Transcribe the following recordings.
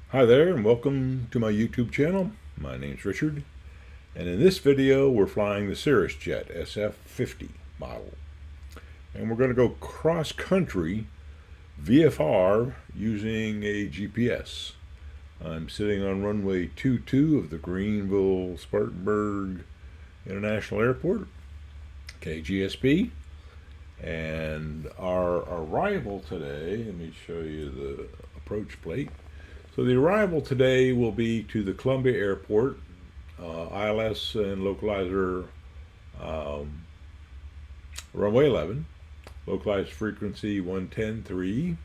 Hi there and welcome to my YouTube channel. My name's Richard, and in this video we're flying the Cirrus SF50 model, and we're going to go cross-country VFR using a GPS. I'm sitting on runway 22 of the Greenville Spartanburg International Airport, KGSP, and our arrival today, let me show you the approach plate. So the arrival today will be to the Columbia Airport, ILS and localizer runway 11, localized frequency 110.3,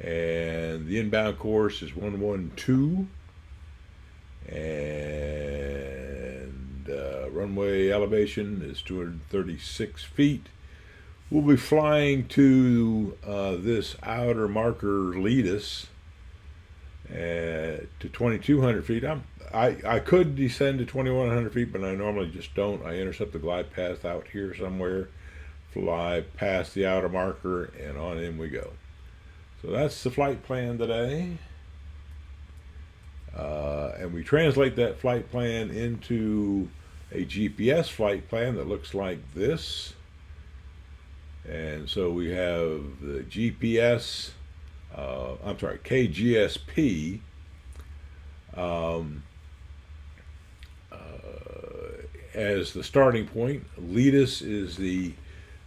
and the inbound course is 112, and runway elevation is 236 feet. We'll be flying to this outer marker lead us to 2,200 feet. I could descend to 2,100 feet, but I normally just don't. I intercept the glide path out here somewhere, fly past the outer marker, and on in we go. So that's the flight plan today. And we translate that flight plan into a GPS flight plan that looks like this. And so we have the GPS, KGSP, as the starting point. Leadus is the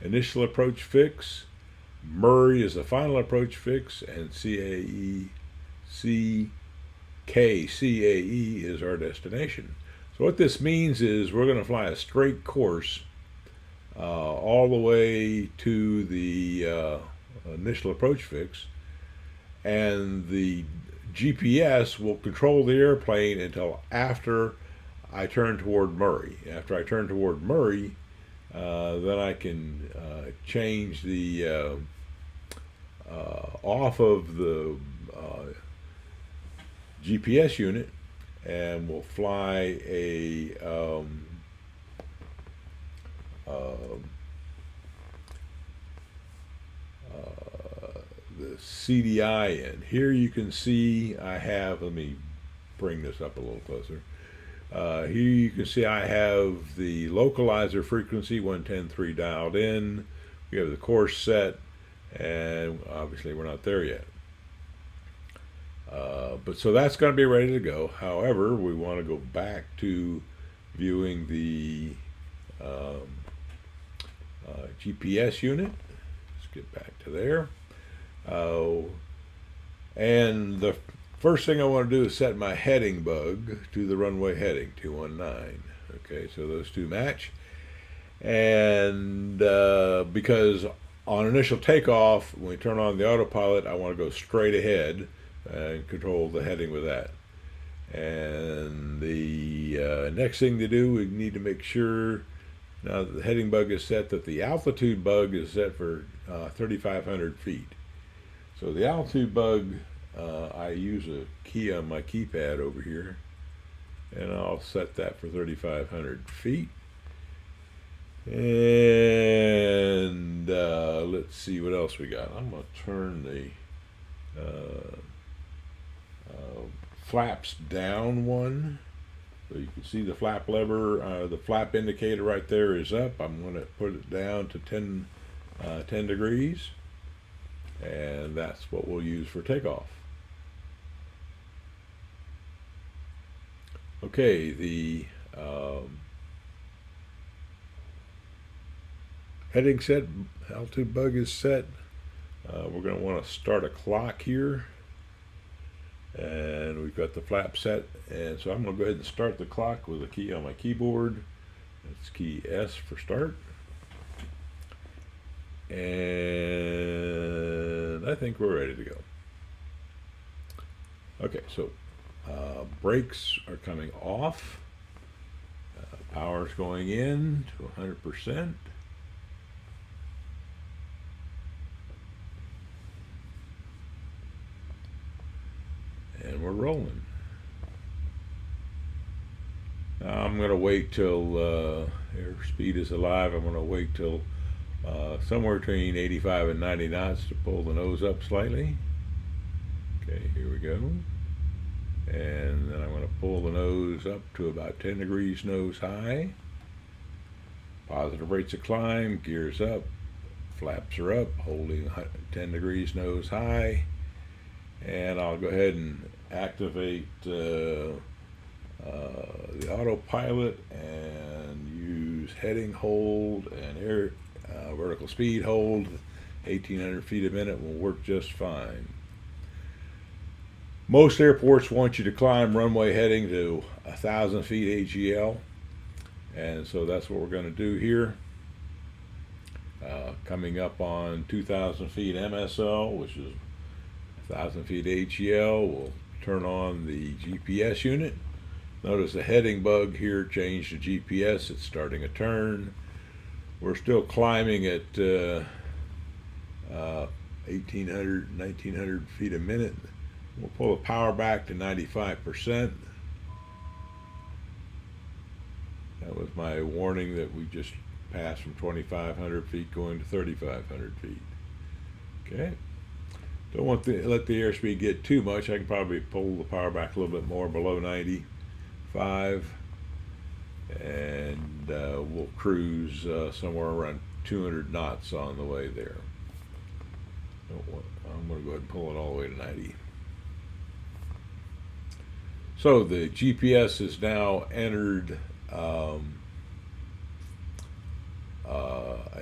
initial approach fix, Murray is the final approach fix, and CAE is our destination. So what this means is we're going to fly a straight course all the way to the initial approach fix, and the GPS will control the airplane until after I turn toward Murray. After I turn toward Murray, then I can change the off of the GPS unit, and we'll fly a the CDI in. Here you can see I have, let me bring this up a little closer. Here you can see I have the localizer frequency 110.3 dialed in. We have the course set, and obviously we're not there yet. But so that's going to be ready to go. However, we want to go back to viewing the GPS unit. Let's get back to there. And the first thing I want to do is set my heading bug to the runway heading 219. Okay, so those two match. And because on initial takeoff, when we turn on the autopilot, I want to go straight ahead and control the heading with that. And the next thing to do, we need to make sure, now that the heading bug is set, that the altitude bug is set for 3,500 feet. So the altitude bug, I use a key on my keypad over here, and I'll set that for 3,500 feet. And let's see what else we got. I'm going to turn the flaps down one, so you can see the flap lever, the flap indicator right there is up. I'm going to put it down to 10 degrees, and that's what we'll use for takeoff. Okay, the heading set, altitude bug is set. We're going to want to start a clock here, and we've got the flap set, and so I'm going to go ahead and start the clock with a key on my keyboard. That's key S for start. And I think we're ready to go. Okay, so brakes are coming off, power's going in to 100%. And we're rolling. Now I'm going to wait till airspeed is alive. I'm going to wait till somewhere between 85 and 90 knots to pull the nose up slightly. Okay, here we go. And then I'm going to pull the nose up to about 10 degrees nose high. Positive rates of climb, gears up, flaps are up, holding 10 degrees nose high. And I'll go ahead and activate the autopilot and use heading hold and air vertical speed hold. 1,800 feet a minute will work just fine. Most airports want you to climb runway heading to 1,000 feet AGL, and so that's what we're going to do here. Coming up on 2,000 feet MSL, which is 1,000 feet AGL, we'll turn on the GPS unit. Notice the heading bug here changed to GPS. It's starting a turn. We're still climbing at 1,800, 1,900 feet a minute. We'll pull the power back to 95%. That was my warning that we just passed from 2,500 feet going to 3,500 feet. Okay. Don't want to let the airspeed get too much. I can probably pull the power back a little bit more below 95. And we'll cruise somewhere around 200 knots on the way there. I'm going to go ahead and pull it all the way to 90. So the GPS has now entered an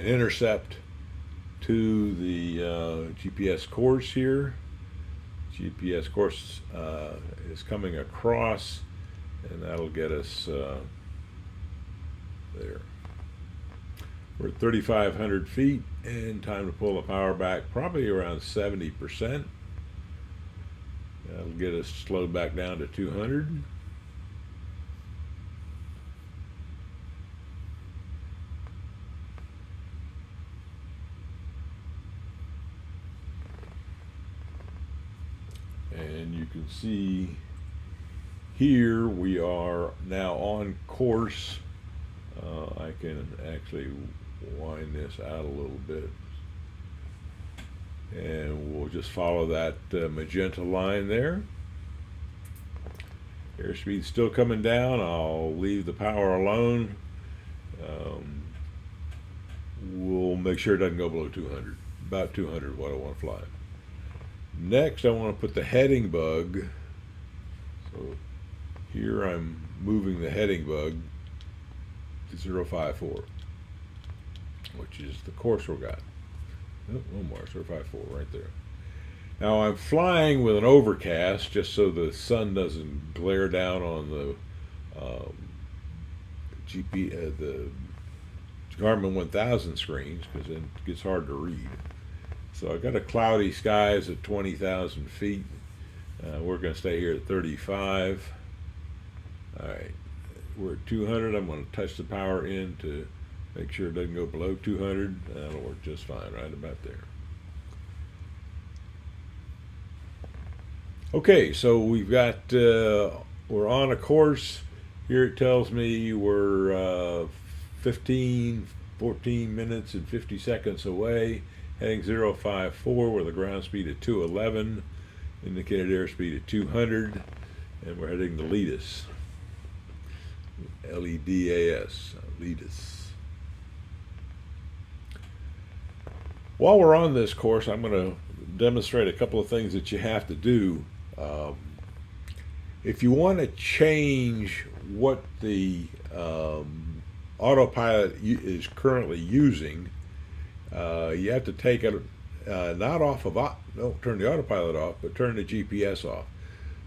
intercept to the GPS course here. GPS course is coming across, and that'll get us there. We're at 3,500 feet, and time to pull the power back probably around 70%. That'll get us slowed back down to 200. And you can see here we are now on course. I can actually wind this out a little bit, and we'll just follow that magenta line there. Airspeed's still coming down. I'll leave the power alone. We'll make sure it doesn't go below 200. About 200 what I want to fly. Next, I want to put the heading bug. So here I'm moving the heading bug to 054, which is the course we got. Oh, one more, 054 right there. Now I'm flying with an overcast just so the sun doesn't glare down on the the Garmin 1000 screens, because then it gets hard to read. So I've got a cloudy skies at 20,000 feet. We're going to stay here at 35. All right, we're at 200. I'm going to touch the power in to make sure it doesn't go below 200. That'll work just fine, right about there. Okay, so we've got, we're on a course. Here it tells me we're 14 minutes and 50 seconds away, heading 054 with a ground speed of 211, indicated airspeed of 200, and we're heading to Ledas. L-E-D-A-S, Ledas. While we're on this course, I'm going to demonstrate a couple of things that you have to do. If you want to change what the autopilot is currently using, you have to take it not off of, don't turn the autopilot off, but turn the GPS off.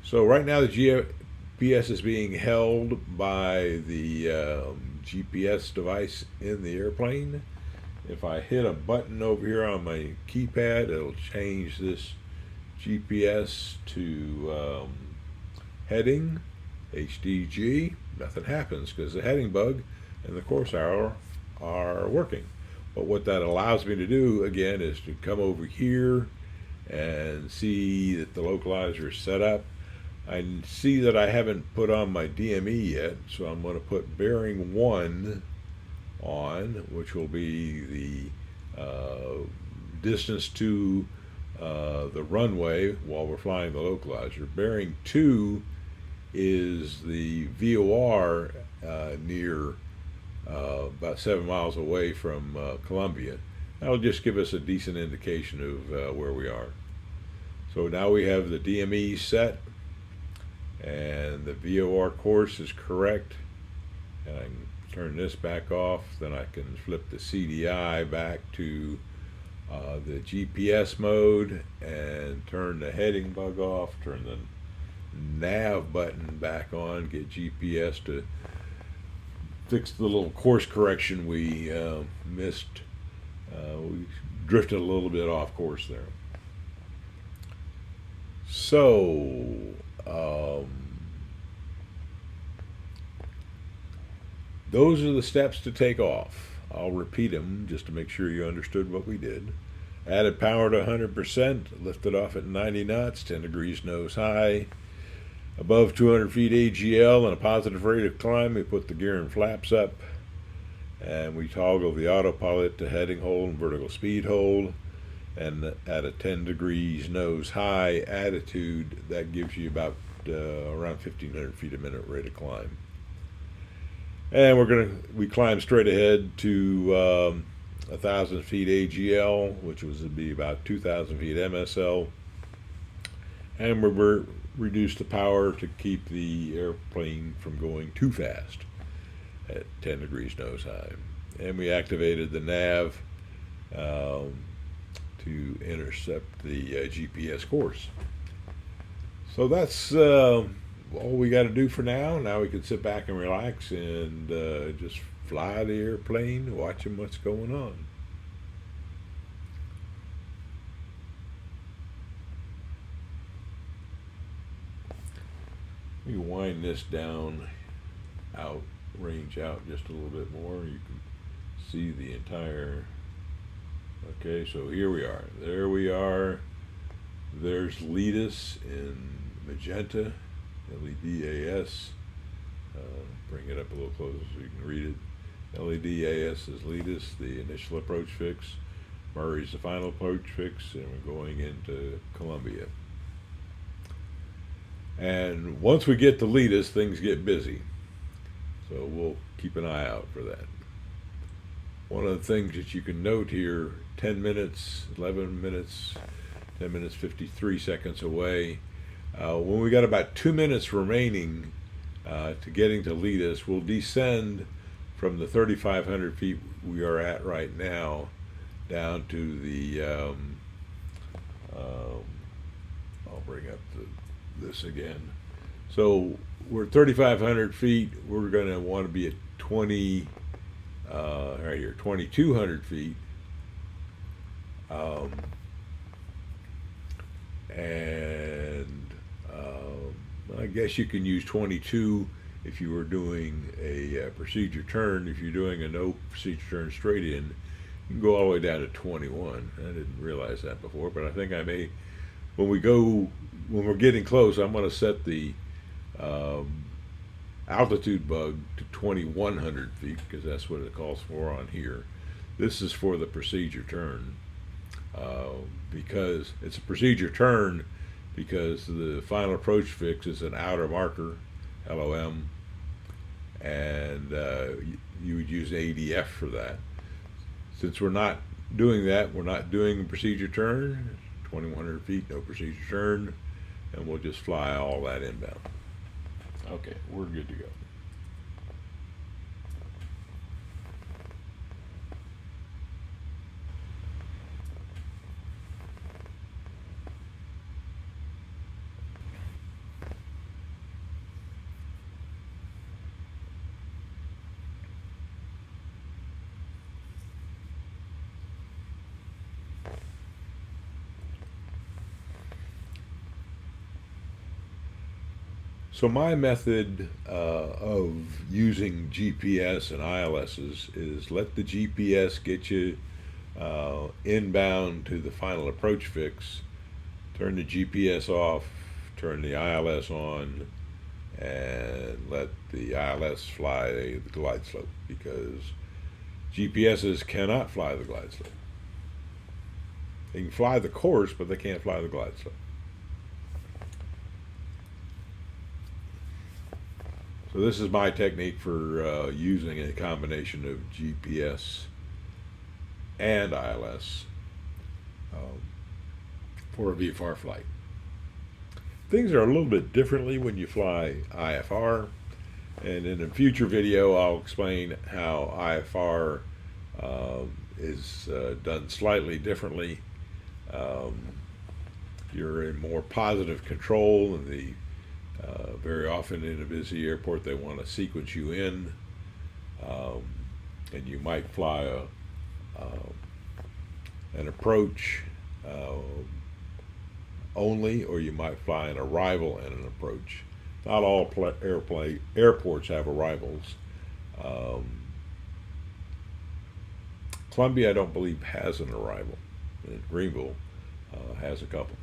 So right now the GPS is being held by the GPS device in the airplane. If I hit a button over here on my keypad, it'll change this GPS to heading, HDG. Nothing happens because the heading bug and the course arrow are working. But what that allows me to do, again, is to come over here and see that the localizer is set up. I see that I haven't put on my DME yet, so I'm going to put bearing 1 on, which will be the distance to the runway while we're flying the localizer. Bearing 2 is the VOR near about 7 miles away from Columbia. That'll just give us a decent indication of where we are. So now we have the DME set, and the VOR course is correct, and I can turn this back off. Then I can flip the CDI back to the GPS mode and turn the heading bug off, turn the nav button back on, get GPS to fix the little course correction we missed. We drifted a little bit off course there. So those are the steps to take off. I'll repeat them just to make sure you understood what we did. Added power to 100%, lifted off at 90 knots, 10 degrees nose high. Above 200 feet AGL and a positive rate of climb, we put the gear and flaps up, and we toggle the autopilot to heading hold and vertical speed hold. And at a 10 degrees nose high attitude, that gives you about around 1,500 feet a minute rate of climb. And we climb straight ahead to 1,000 feet AGL, which would be about 2,000 feet MSL, and we're reduced the power to keep the airplane from going too fast at 10 degrees nose high. And we activated the nav to intercept the GPS course. So that's all we got to do for now. Now we can sit back and relax and just fly the airplane, watching what's going on. You wind this down, range out just a little bit more. You can see the entire. Okay, so here we are. There we are. There's LEDUS in magenta, LEDAS. Bring it up a little closer so you can read it. LEDAS is LEDUS, the initial approach fix. Murray's the final approach fix, and we're going into Columbia. And once we get to LEDUS, things get busy. So we'll keep an eye out for that. One of the things that you can note here, 10 minutes, 11 minutes, 10 minutes, 53 seconds away. When we got about 2 minutes remaining to getting to LEDUS, we'll descend from the 3,500 feet we are at right now down to the, I'll bring up this again. So we're 3,500 feet. We're going to want to be at 20, right here, 2,200 feet. I guess you can use 22 if you were doing a procedure turn. If you're doing a no procedure turn straight in, you can go all the way down to 21. I didn't realize that before, but I think I may. When we're getting close, I'm going to set the altitude bug to 2,100 feet because that's what it calls for on here. This is for the procedure turn because it's a procedure turn because the final approach fix is an outer marker, LOM, and you would use ADF for that. Since we're not doing that, we're not doing a procedure turn, 2,100 feet, no procedure turn, and we'll just fly all that inbound. Okay, we're good to go. So my method of using GPS and ILSs is let the GPS get you inbound to the final approach fix, turn the GPS off, turn the ILS on, and let the ILS fly the glide slope because GPSs cannot fly the glide slope. They can fly the course, but they can't fly the glide slope. So this is my technique for using a combination of GPS and ILS for a VFR flight. Things are a little bit differently when you fly IFR, and in a future video I'll explain how IFR is done slightly differently. You're in more positive control, and very often in a busy airport they want to sequence you in, and you might fly an approach only, or you might fly an arrival and an approach. Not all airports have arrivals. Columbia, I don't believe, has an arrival. And Greenville has a couple.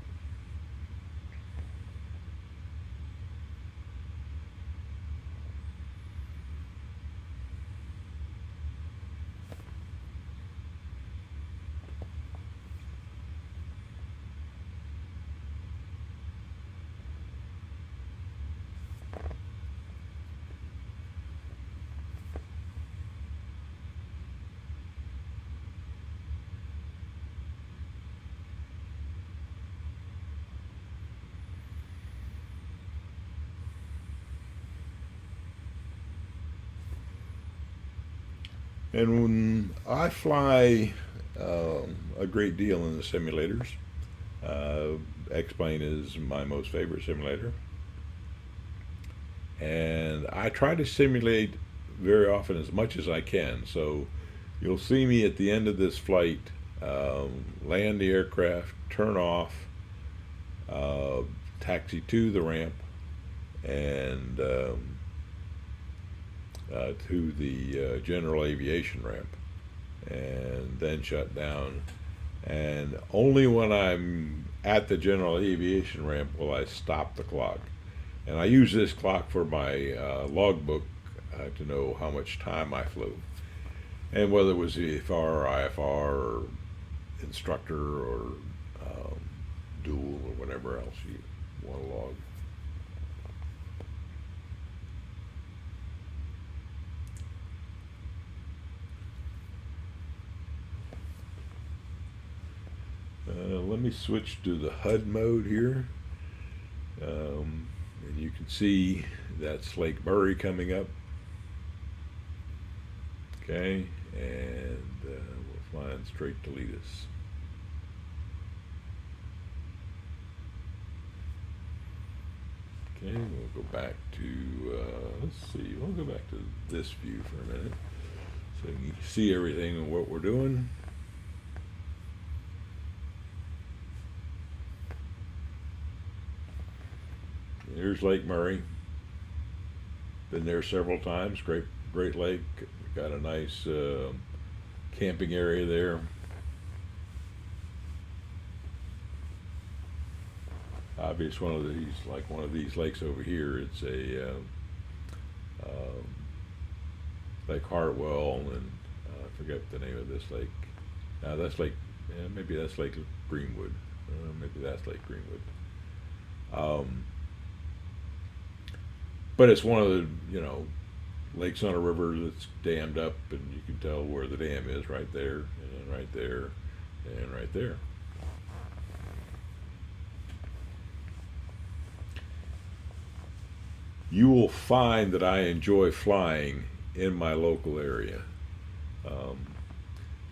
And when I fly a great deal in the simulators, X-Plane is my most favorite simulator, and I try to simulate very often as much as I can. So you'll see me at the end of this flight land the aircraft, turn off, taxi to the ramp, and to the general aviation ramp, and then shut down. And only when I'm at the general aviation ramp will I stop the clock. And I use this clock for my logbook to know how much time I flew, and whether it was VFR or IFR or instructor or dual or whatever else you want to log. Let me switch to the HUD mode here, and you can see that's Lake Murray coming up. Okay, and we're flying straight to Letus. Okay, we'll go back to, let's see, we'll go back to this view for a minute so you can see everything and what we're doing. Here's Lake Murray. Been there several times. Great lake. Got a nice camping area there. Obvious one of these, like one of these lakes over here. It's a Lake Hartwell, and I forget the name of this lake. That's Lake. Yeah, maybe that's Lake Greenwood. Maybe that's Lake Greenwood. But it's one of the, lakes on a river that's dammed up, and you can tell where the dam is right there, and right there, and right there. You will find that I enjoy flying in my local area.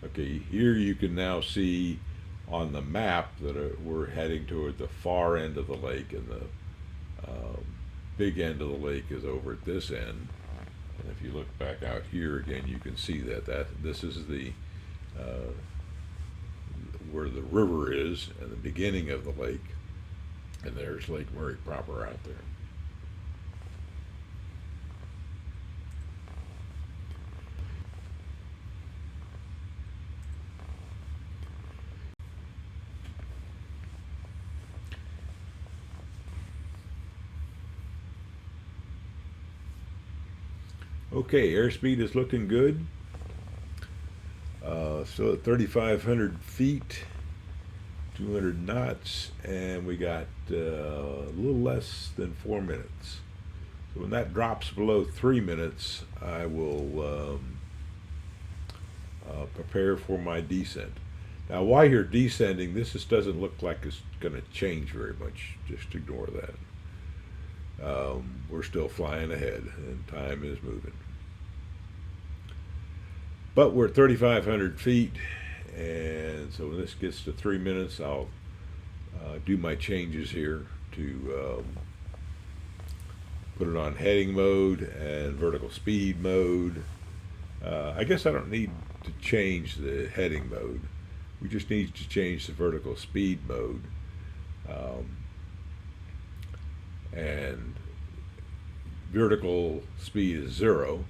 Okay, here you can now see on the map that we're heading toward the far end of the lake, and the big end of the lake is over at this end. And if you look back out here again, you can see that this is the where the river is and the beginning of the lake, and there's Lake Murray proper out there. Okay, airspeed is looking good. Still at 3,500 feet, 200 knots, and we got a little less than 4 minutes. So when that drops below 3 minutes, I will prepare for my descent. Now, while you're descending, this just doesn't look like it's going to change very much. Just ignore that. We're still flying ahead, and time is moving. But we're at 3,500 feet, and so when this gets to 3 minutes, I'll do my changes here to put it on heading mode and vertical speed mode. I guess I don't need to change the heading mode. We just need to change the vertical speed mode. And vertical speed is 0.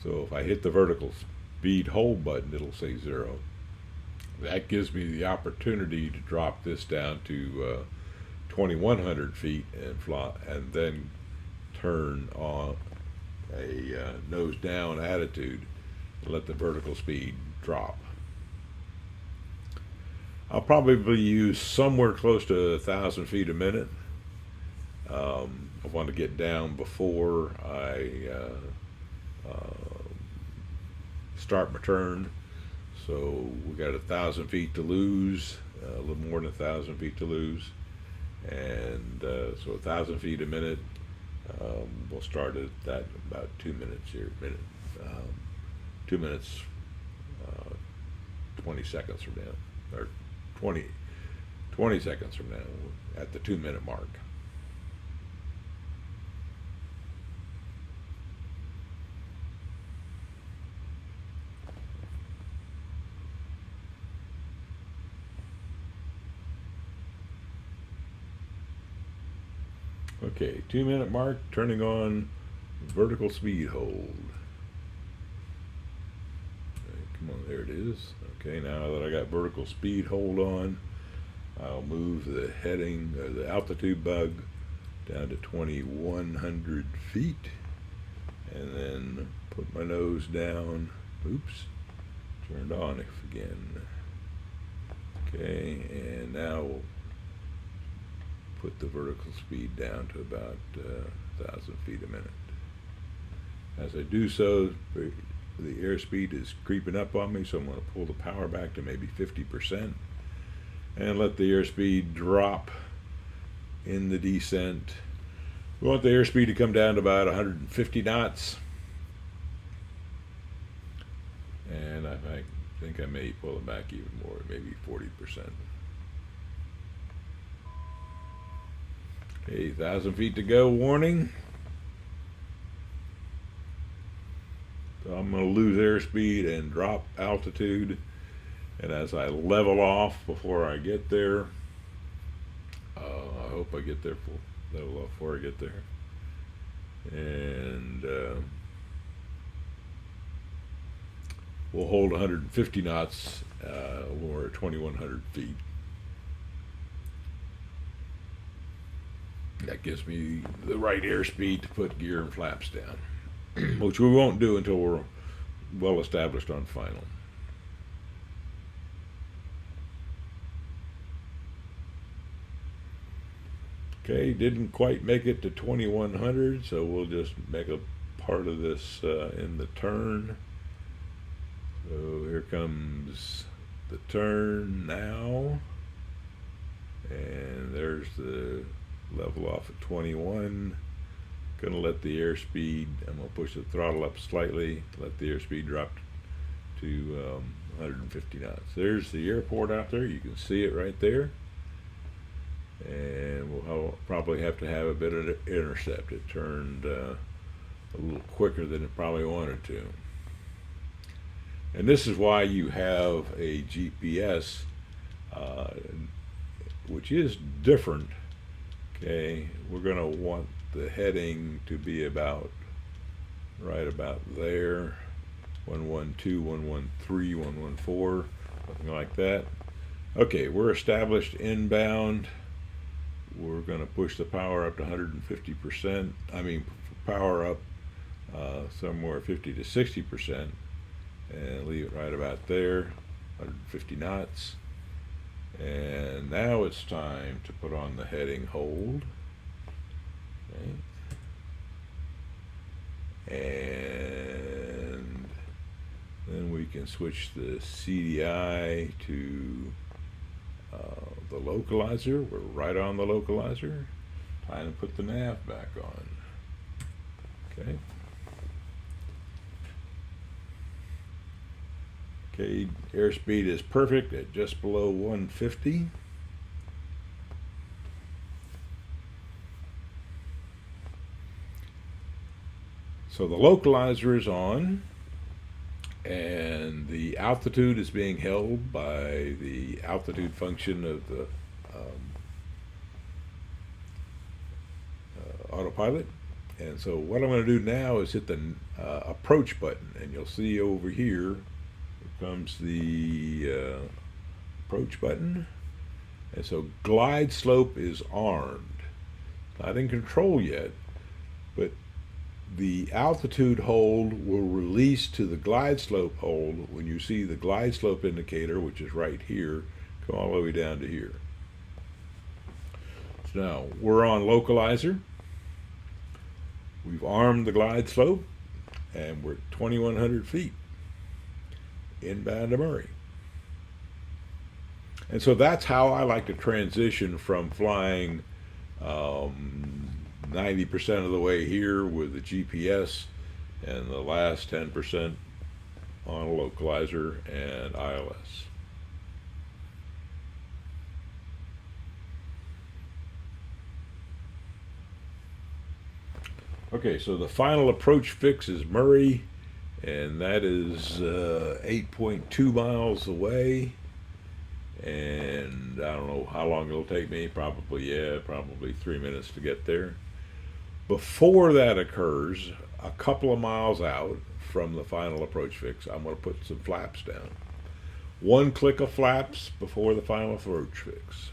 So if I hit the vertical speed hold button, it'll say 0. That gives me the opportunity to drop this down to 2,100 feet and fly, and then turn on a nose down attitude and let the vertical speed drop. I'll probably use somewhere close to 1,000 feet a minute. I want to get down before I start my turn. So we got 1,000 feet to lose, a little more than 1,000 feet to lose, and so 1,000 feet a minute. We'll start at that about 2 minutes here. 2 minutes, 20 seconds from now, or 20 seconds from now, at the 2 minute mark. Okay, 2 minute mark, turning on vertical speed hold. Okay, come on, there it is. Okay, now that I got vertical speed hold on, I'll move the heading, the altitude bug down to 2,100 feet, and then put my nose down. Oops, turned on again. Okay, and now we'll put the vertical speed down to about 1,000 feet a minute. As I do so, the airspeed is creeping up on me, so I'm going to pull the power back to maybe 50% and let the airspeed drop in the descent. We want the airspeed to come down to about 150 knots, and I think I may pull it back even more, maybe 40%. Okay, 1,000 feet to go, warning. So I'm going to lose airspeed and drop altitude. And as I level off before I get there, I hope I get there full level off before I get there. And we'll hold 150 knots when we're at 2,100 feet. That gives me the right airspeed to put gear and flaps down, which we won't do until we're well established on final. Okay, didn't quite make it to 2,100, so we'll just make a part of this in the turn. So here comes the turn now, and there's the level off at 21. Gonna let the airspeed, I'm gonna push the throttle up slightly, let the airspeed drop to 150 knots. There's the airport out there, you can see it right there. And we'll probably have to have a bit of intercept. It turned a little quicker than it probably wanted to. And this is why you have a GPS, which is different. Okay, we're going to want the heading to be about right about there, 112, 113, 114, something like that. Okay, we're established inbound. We're going to push the power up to 150%. I mean, power up somewhere 50 to 60%, and leave it right about there, 150 knots. And now it's time to put on the heading hold. Okay. And then we can switch the CDI to the localizer. We're right on the localizer. Time to put the nav back on. Okay. Okay, airspeed is perfect at just below 150. So the localizer is on, and the altitude is being held by the altitude function of the autopilot. And so what I'm going to do now is hit the approach button, and you'll see over here comes the approach button. And so glide slope is armed. Not in control yet, but the altitude hold will release to the glide slope hold when you see the glide slope indicator, which is right here, come all the way down to here. So now we're on localizer. We've armed the glide slope, and we're at 2,100 feet inbound to Murray. And so that's how I like to transition from flying 90% of the way here with the GPS and the last 10% on a localizer and ILS. Okay, so the final approach fix is Murray, and that is 8.2 miles away. And I don't know how long it'll take me, probably 3 minutes to get there. Before that occurs, a couple of miles out from the final approach fix, I'm going to put some flaps down. One click of flaps before the final approach fix.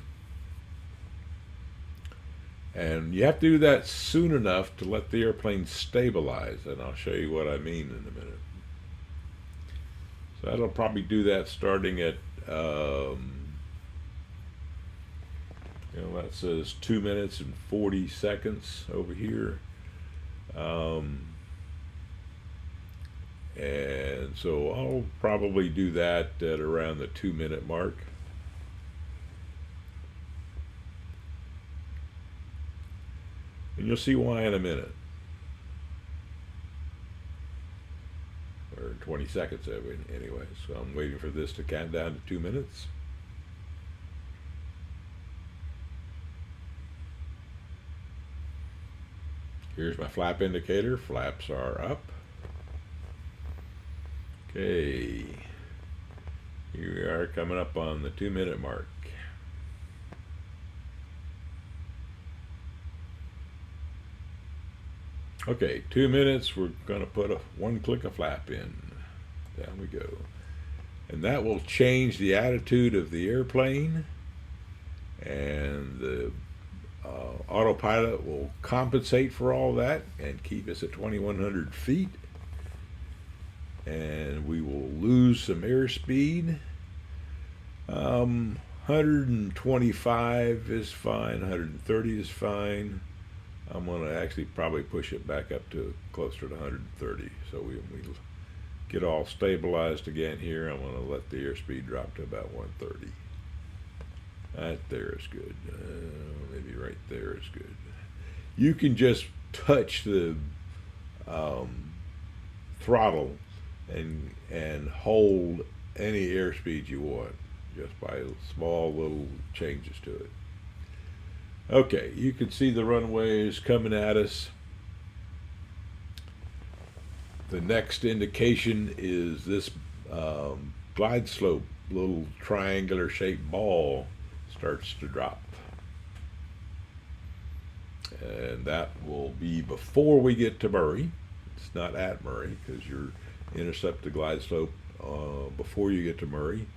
And you have to do that soon enough to let the airplane stabilize, and I'll show you what I mean in a minute. So that'll probably do that starting at that says 2 minutes and 40 seconds over here. And so I'll probably do that at around the 2 minute mark. And you'll see why in a minute. Or 20 seconds anyway. So I'm waiting for this to count down to 2 minutes. Here's my flap indicator. Flaps are up. Okay. Here we are coming up on the 2 minute mark. Okay, 2 minutes, we're going to put one click of flap in. Down we go. And that will change the attitude of the airplane, and the autopilot will compensate for all that and keep us at 2,100 feet. And we will lose some airspeed. 125 is fine, 130 is fine. I'm going to actually probably push it back up to closer to 130. So we get all stabilized again here. I'm going to let the airspeed drop to about 130. That there is good. Maybe right there is good. You can just touch the throttle and hold any airspeed you want just by small little changes to it. Okay, you can see the runways coming at us. The next indication is this glide slope, little triangular shaped ball starts to drop. And that will be before we get to Murray. It's not at Murray because you're intercept the glide slope before you get to Murray,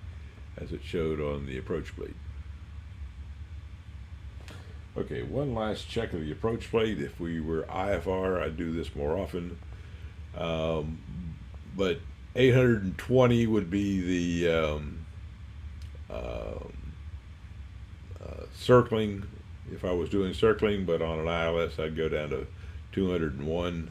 as it showed on the approach plate. Okay, one last check of the approach plate. If we were IFR, I'd do this more often. But 820 would be the circling, if I was doing circling, but on an ILS I'd go down to 201.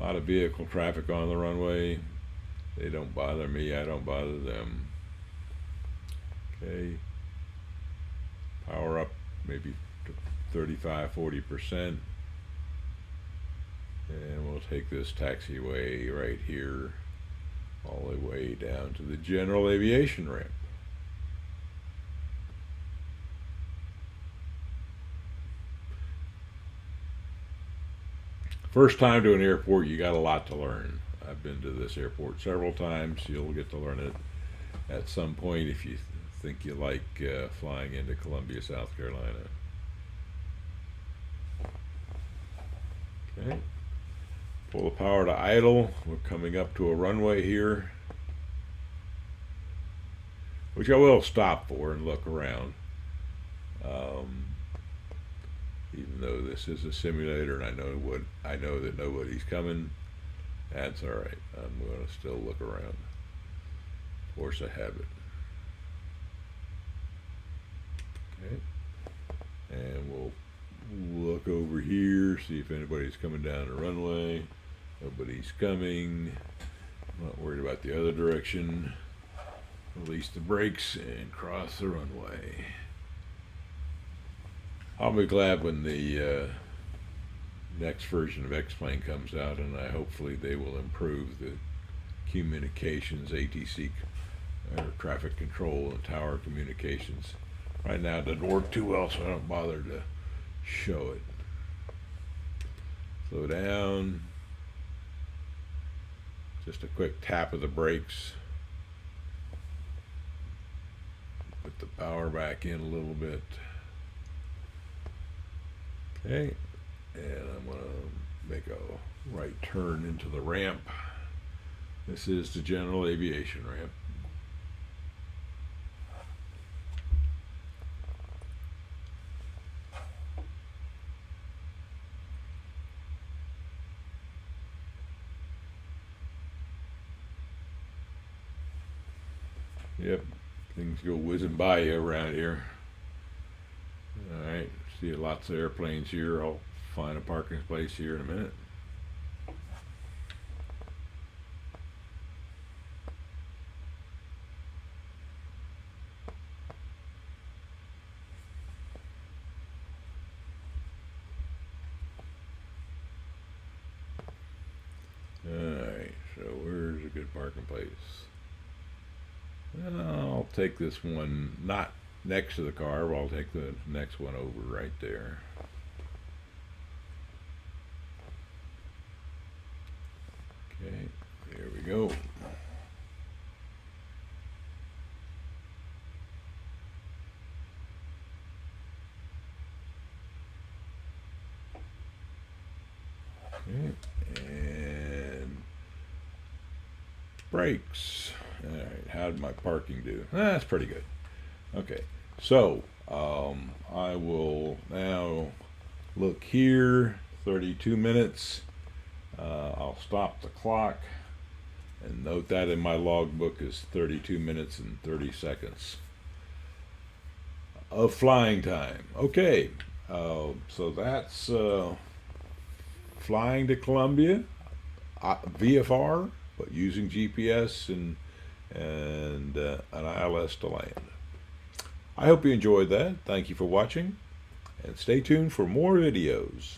A lot of vehicle traffic on the runway. They don't bother me, I don't bother them. Okay. Power up maybe to 35–40%. And we'll take this taxiway right here all the way down to the general aviation ramp. First time to an airport, you got a lot to learn. I've been to this airport several times. You'll get to learn it at some point if you think you like flying into Columbia, South Carolina. Okay. Pull the power to idle. We're coming up to a runway here, which I will stop for and look around. Even though this is a simulator and I know that nobody's coming, that's all right. I'm going to still look around. Force of habit. Okay. And we'll look over here, see if anybody's coming down the runway. Nobody's coming. I'm not worried about the other direction. Release the brakes and cross the runway. I'll be glad when the next version of X-Plane comes out, and hopefully they will improve the communications, ATC, or traffic control and tower communications. Right now it doesn't work too well, so I don't bother to show it. Slow down. Just a quick tap of the brakes. Put the power back in a little bit. Okay, and I'm going to make a right turn into the ramp. This is the general aviation ramp. Yep, things go whizzing by you around here. Alright, see lots of airplanes here. I'll find a parking place here in a minute. Alright, so where's a good parking place? I'll take this one, not next to the car, but I'll take the next one over right there. Okay, there we go. Okay, and brakes. All right, how did my parking do? That's pretty good. Okay, so I will now look here, 32 minutes. I'll stop the clock and note that in my logbook is 32 minutes and 30 seconds of flying time. Okay, so that's flying to Columbia, VFR, but using GPS and an ILS to land. I hope you enjoyed that. Thank you for watching, and stay tuned for more videos.